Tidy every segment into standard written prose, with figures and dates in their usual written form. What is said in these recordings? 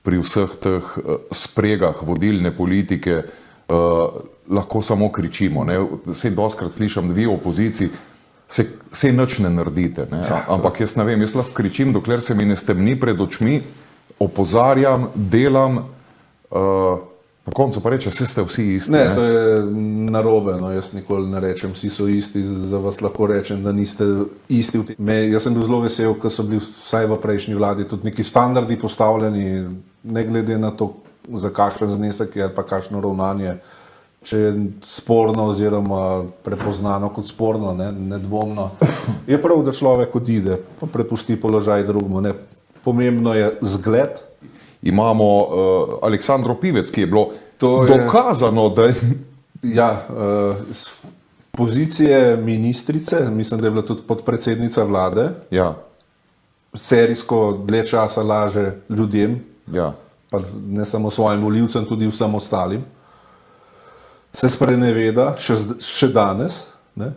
pri vseh teh spregah vodilne politike lahko samo kričimo. Saj doskrat slišim, da vi v opoziciji se nič ne naredite. Ne? Ampak jaz ne vem, jaz lahko kričim, dokler se mi ne stemni pred očmi, opozarjam, delam, na koncu pa reče, ste vsi isti. Ne, to je narobe, no, jaz nikoli ne rečem, vsi so isti, za vas lahko rečem, da niste isti. Jaz sem bil zelo vesel, ko so bili vsaj v prejšnji vladi tudi neki standardi postavljeni, ne glede na to, za kakšen znesek je ali pa kakšno ravnanje, če je sporno oziroma prepoznano kot sporno, nedvomno. Je prav, da človek odide, pa prepusti položaj drugemu. Pomembno je zgled. Imamo Aleksandro Pivec, ki je bilo dokazano, da je... Ja, z pozicije ministrice, mislim, da je bila tudi podpredsednica vlade, Ja, serijsko dlje časa laže ljudem, ja. pa ne samo svojim volivcem, tudi vsem ostalim. Se spreneveda, še danes, ne?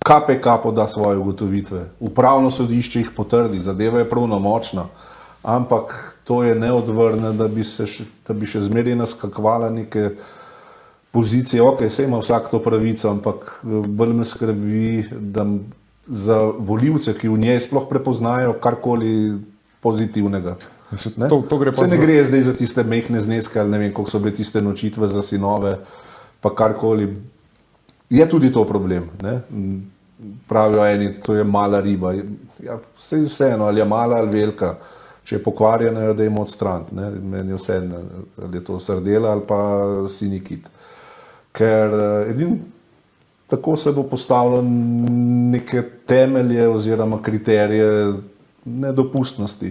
KPK poda svoje ugotovitve, upravno sodišče jih potrdi, zadeva je pravnomočna, ampak to je neodvrne, da bi še zmeraj naskakovala neke pozicije, ok, saj ima vsak to pravico, ampak bolj me skrbi, da za volivce, ki v njej sploh prepoznajo karkoli pozitivnega. Ne gre zdaj za tiste mehne zneske, ali ne vem, koliko so bile tiste nočitve za sinove, pa karkoli. Je tudi to problem, ne? Pravijo eni, to je mala riba. Ja, vseeno, ali je mala ali velika. Če je pokvarjena, jo dajmo odstraniti. Meni je vseeno, ali je to sardela ali pa sinji kit. Ker tako se bo postavilo neke temelje oziroma kriterije nedopustnosti.